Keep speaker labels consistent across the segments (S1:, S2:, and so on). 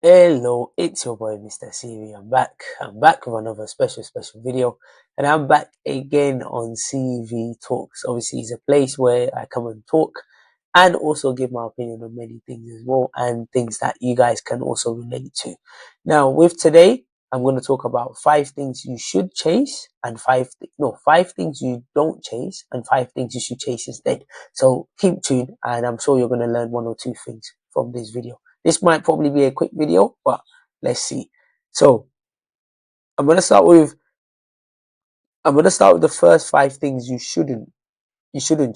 S1: Hello, it's your boy Mr. CV. I'm back. I'm back with another special video, and I'm back again on CV Talks. Obviously, it's a place where I come and talk and also give my opinion on many things as well, and things that you guys can also relate to. Now, with today, I'm going to talk about five things you should chase and five things you don't chase and five things you should chase instead. So keep tuned, and I'm sure you're going to learn one or two things from this video. This might probably be a quick video, but let's see. So I'm gonna start with the first five things you shouldn't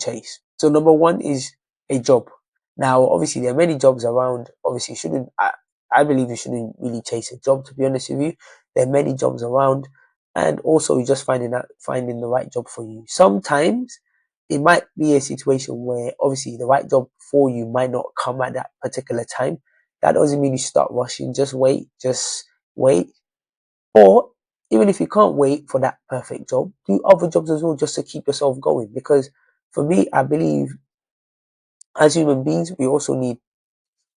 S1: chase. So number one is a job. Now, obviously, there are many jobs around. Obviously, you shouldn't. I believe you shouldn't really chase a job. To be honest with you, there are many jobs around, and also you're just finding the right job for you. Sometimes it might be a situation where obviously the right job for you might not come at that particular time. That doesn't mean you start rushing. Just wait. Just wait. Or even if you can't wait for that perfect job, do other jobs as well just to keep yourself going. Because for me, I believe as human beings, we also need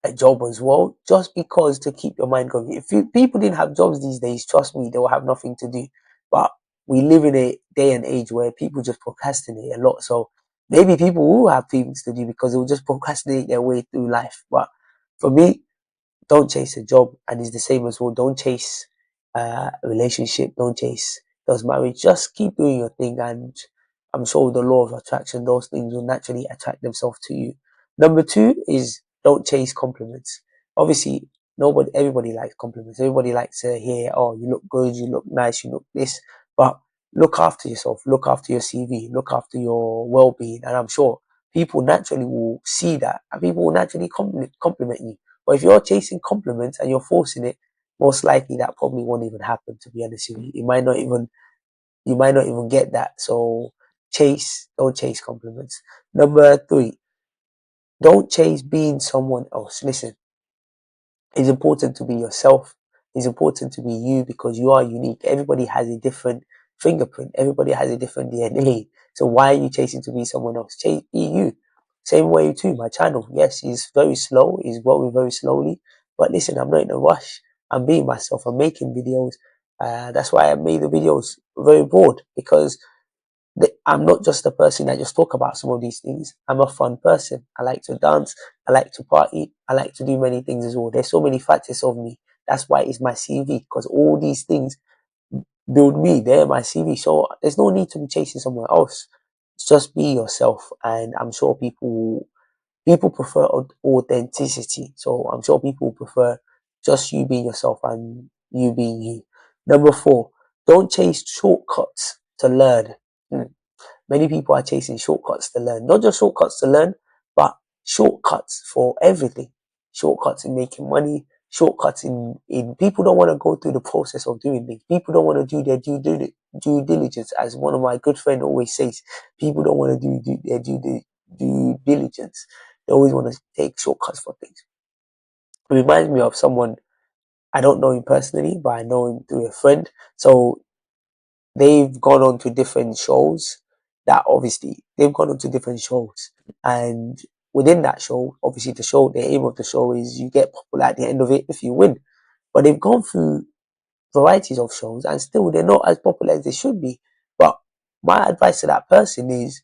S1: a job as well, just because to keep your mind going. If people didn't have jobs these days, trust me, they will have nothing to do. But we live in a day and age where people just procrastinate a lot. So maybe people will have things to do because they will just procrastinate their way through life. But for me, don't chase a job, and it's the same as well. Don't chase a relationship. Don't chase those marriage. Just keep doing your thing, and I'm sure with the law of attraction, those things will naturally attract themselves to you. Number two is don't chase compliments. Obviously, everybody likes compliments. Everybody likes to hear, "Oh, you look good, you look nice, you look this." But look after yourself. Look after your CV. Look after your well-being, and I'm sure people naturally will see that, and people will naturally compliment you. But if you're chasing compliments and you're forcing it, most likely that probably won't even happen, to be honest with you. You might not even get that. So don't chase compliments. Number three, don't chase being someone else. Listen, it's important to be yourself. It's important to be you because you are unique. Everybody has a different fingerprint. Everybody has a different DNA. So why are you chasing to be someone else? Be you. Same way too. My channel, yes, is very slow. It's growing very slowly. But listen, I'm not in a rush. I'm being myself. I'm making videos. That's why I made the videos very broad because I'm not just a person that just talk about some of these things. I'm a fun person. I like to dance. I like to party. I like to do many things as well. There's so many facets of me. That's why it's my CV, because all these things build me. They're my CV. So there's no need to be chasing someone else. Just be yourself. And I'm sure people prefer authenticity. So I'm sure people prefer just you being yourself and you being you. Number four, don't chase shortcuts to learn. Hmm. Many people are chasing shortcuts to learn, not just shortcuts to learn, but shortcuts for everything. Shortcuts in making money, shortcuts in people don't want to go through the process of doing things. People don't want to do their due diligence, as one of my good friends always says. People don't want to do their due diligence. They always want to take shortcuts for things. It reminds me of someone, I don't know him personally, but I know him through a friend. So they've gone on to different shows that obviously they've gone on to different shows, and within that show, obviously the aim of the show is you get popular at the end of it if you win. But they've gone through varieties of shows and still they're not as popular as they should be. But my advice to that person is,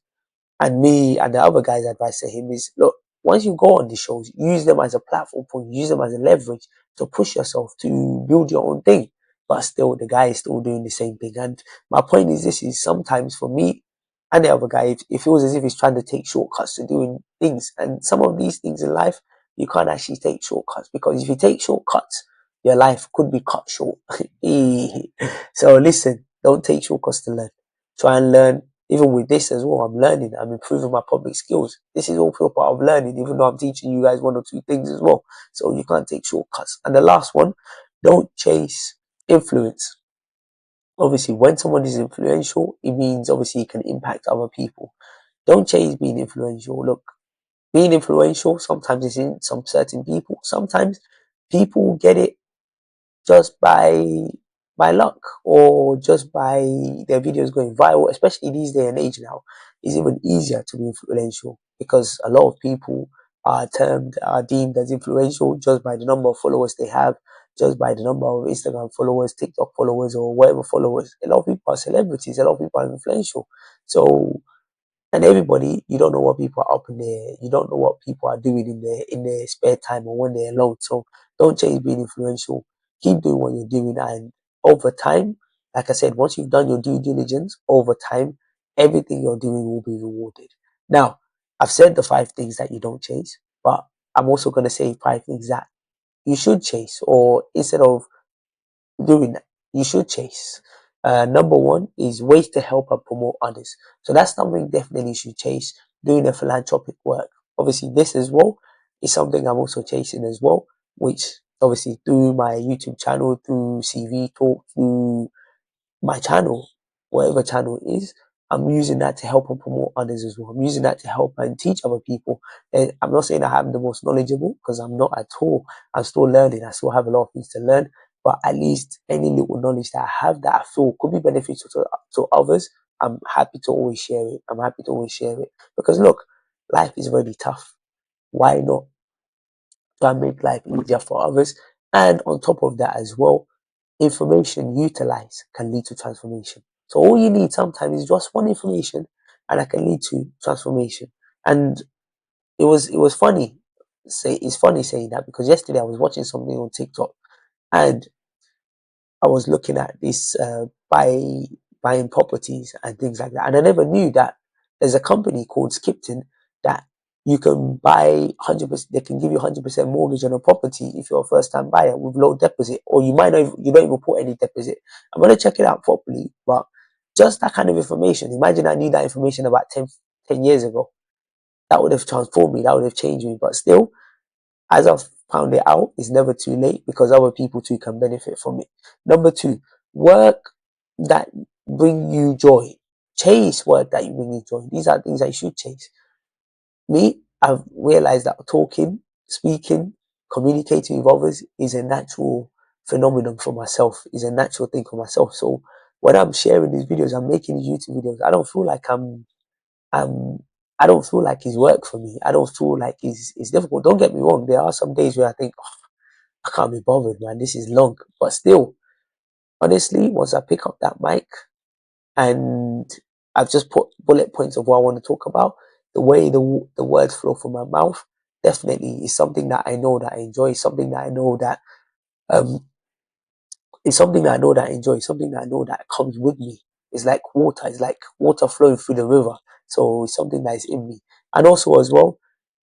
S1: and me and the other guy's advice to him is, look, once you go on the shows, use them as a platform point, use them as a leverage to push yourself to build your own thing. But still, the guy is still doing the same thing. And my point is, this is sometimes for me and the other guy, it feels as if he's trying to take shortcuts to doing things. And some of these things in life, you can't actually take shortcuts, because if you take shortcuts, your life could be cut short. So listen, don't take shortcuts to learn. Try and learn. Even with this as well, I'm learning. I'm improving my public skills. This is all still part of learning, even though I'm teaching you guys one or two things as well. So you can't take shortcuts. And the last one, don't chase influence. Obviously, when someone is influential, it means obviously it can impact other people. Don't chase being influential. Look, being influential sometimes is in some certain people. Sometimes people get it just by luck, or just by their videos going viral. Especially these day and age now, it's even easier to be influential because a lot of people are deemed as influential just by the number of followers they have, just by the number of Instagram followers, TikTok followers, or whatever followers. A lot of people are celebrities, a lot of people are influential. So, and everybody, you don't know what people are up in there, you don't know what people are doing in their spare time or when they're alone. So don't change being influential. Keep doing what you're doing, and over time, like I said, once you've done your due diligence, over time, everything you're doing will be rewarded. Now, I've said the 5 things that you don't chase, but I'm also going to say 5 things that you should chase, or instead of doing that, you should chase. Number one is ways to help and promote others. So that's something definitely you should chase. Doing a philanthropic work. Obviously, this as well is something I'm also chasing as well, which obviously through my YouTube channel, through CV Talk, through my channel, whatever channel it is, I'm using that to help and promote others as well. I'm using that to help and teach other people. And I'm not saying I'm the most knowledgeable, because I'm not at all. I'm still learning. I still have a lot of things to learn. But at least any little knowledge that I have that I feel could be beneficial to others, I'm happy to always share it. I'm happy to always share it. Because look, life is really tough. Why not try and make life easier for others? And on top of that as well, information utilized can lead to transformation. So all you need sometimes is just one information, and that can lead to transformation. And it was funny. It's funny saying that, because yesterday I was watching something on TikTok, and I was looking at this buying properties and things like that, and I never knew that there's a company called Skipton that you can buy 100%. They can give you 100% mortgage on a property if you're a first-time buyer with low deposit, or you might not. You don't even put any deposit. I'm gonna check it out properly, but just that kind of information. Imagine I knew that information about 10 years ago. That would have transformed me. That would have changed me. But still, as I've found it out, it's never too late, because other people too can benefit from it. Number two, work that bring you joy. Chase work that you bring you joy. These are things that you should chase. Me, I've realized that talking, speaking, communicating with others is a natural phenomenon for myself, is a natural thing for myself. So when I'm sharing these videos, I'm making these YouTube videos, I don't feel like I'm I don't feel like it's work for me. I don't feel like it's difficult. Don't get me wrong. There are some days where I think, oh, I can't be bothered, man. This is long. But still, honestly, once I pick up that mic and I've just put bullet points of what I want to talk about, the way the words flow from my mouth definitely is something that I know that I enjoy. Something that I know that um it's something that I know that I enjoy. Something that I know that comes with me. It's like water. It's like water flowing through the river. So it's something that is in me. And also as well,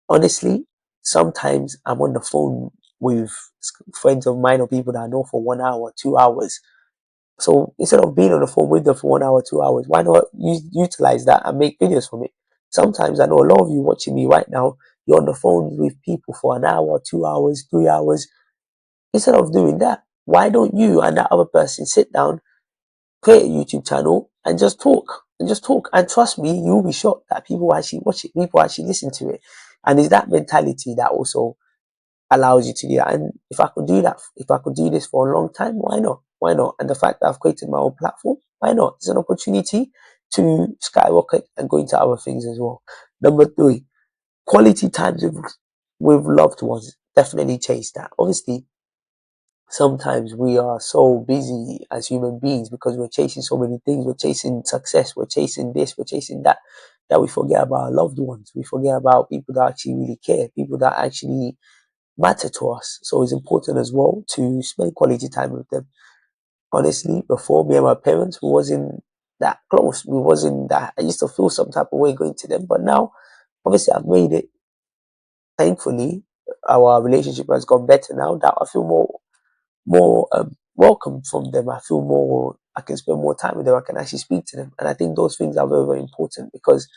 S1: honestly, sometimes I'm on the phone with friends of mine or people that I know for 1 hour, 2 hours. So instead of being on the phone with them for 1 hour, 2 hours, why not utilize that and make videos from it? Sometimes I know a lot of you watching me right now, you're on the phone with people for an hour, 2 hours, 3 hours. Instead of doing that, why don't you and that other person sit down, create a YouTube channel, and just talk? And just talk. And trust me, you'll be shocked that people actually watch it, people actually listen to it. And it's that mentality that also allows you to do that. And if I could do that, if I could do this for a long time, why not? Why not? And the fact that I've created my own platform, why not? It's an opportunity to skyrocket and go into other things as well. Number three, quality times with loved ones. Definitely chase that. Obviously, sometimes we are so busy as human beings because we're chasing so many things. We're chasing success. We're chasing this. We're chasing that. That we forget about our loved ones. We forget about people that actually really care. People that actually matter to us. So it's important as well to spend quality time with them. Honestly, before, me and my parents, we wasn't that close. We wasn't that. I used to feel some type of way going to them, but now, obviously, I've made it. Thankfully, our relationship has gone better now. That I feel more welcome from them. I feel more. I can spend more time with them. I can actually speak to them, and I think those things are very, very important, because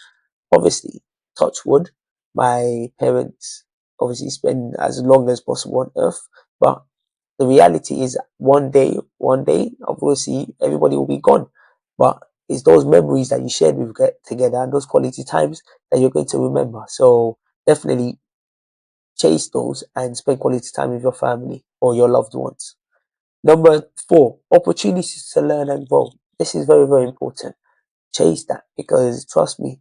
S1: obviously, touch wood, my parents obviously spend as long as possible on earth, but the reality is one day, obviously everybody will be gone. But it's those memories that you shared with get together and those quality times that you're going to remember. So definitely chase those and spend quality time with your family or your loved ones. Number four, opportunities to learn and grow. This is very, very important. Chase that, because trust me,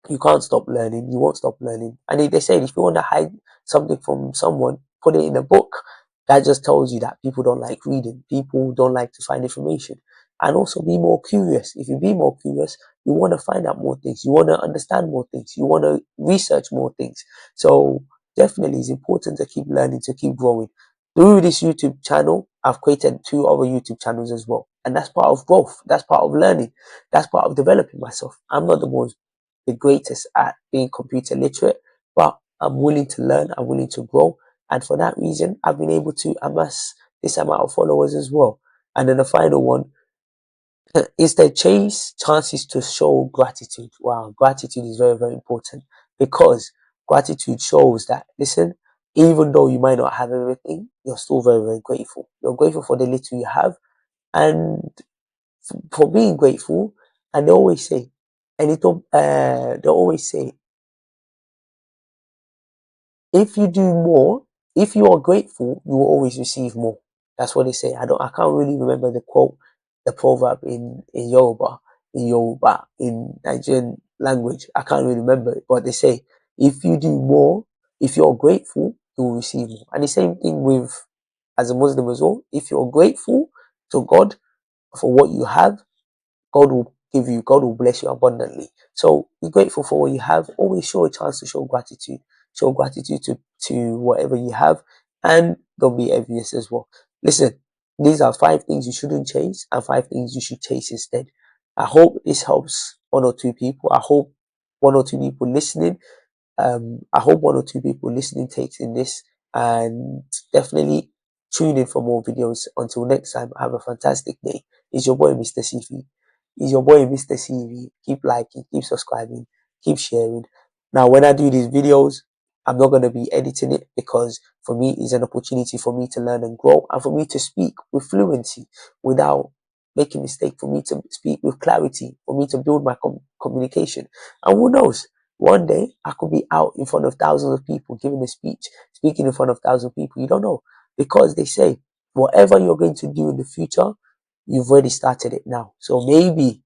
S1: You can't stop learning. You won't stop learning. And they say if you want to hide something from someone, put it in a book. That just tells you that people don't like reading. People don't like to find information. And also be more curious. If you be more curious, you want to find out more things. You want to understand more things. You want to research more things. So definitely it's important to keep learning, to keep growing. Through this YouTube channel, I've created 2 other YouTube channels as well. And that's part of growth. That's part of learning. That's part of developing myself. I'm not the greatest at being computer literate, but I'm willing to learn, I'm willing to grow. And for that reason, I've been able to amass this amount of followers as well. And then the final one is the chase chances to show gratitude. Wow, gratitude is very, very important because gratitude shows that, listen, even though you might not have everything, you're still very, very grateful. You're grateful for the little you have and for being grateful. And they always say, they always say, if you do more, if you are grateful, you will always receive more. That's what they say. I can't really remember the quote, the proverb in Nigerian language. I can't really remember it, but they say, if you do more, if you're grateful, you will receive more. And the same thing with, as a Muslim as well, if you're grateful to God for what you have, God will bless you abundantly. So be grateful for what you have. Always show a chance to show gratitude. Show gratitude to whatever you have, and don't be envious as well. Listen, these are 5 things you shouldn't chase and 5 things you should chase instead. I hope this helps 1 or 2 people. I hope 1 or 2 people listening I hope 1 or 2 people listening takes in this, and definitely tune in for more videos. Until next time, have a fantastic day. It's your boy, Mr. CV. It's your boy, Mr. CV. Keep liking, keep subscribing, keep sharing. Now, when I do these videos, I'm not going to be editing it because for me, it's an opportunity for me to learn and grow and for me to speak with fluency without making mistake, for me to speak with clarity, for me to build my communication. And who knows? One day I could be out in front of thousands of people giving a speech, speaking in front of thousands of people. You don't know because they say whatever you're going to do in the future, you've already started it now. So maybe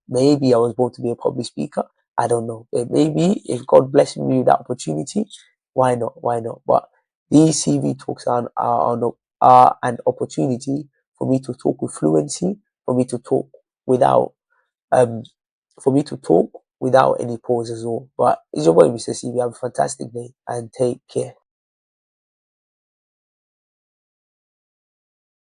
S1: I was born to be a public speaker. I don't know. But maybe if God blesses me with that opportunity, why not? Why not? But these CV talks are an opportunity for me to talk with fluency, for me to talk without um for me to talk without any pause as well. But it's your boy, Mr. CV. Have a fantastic day and take care.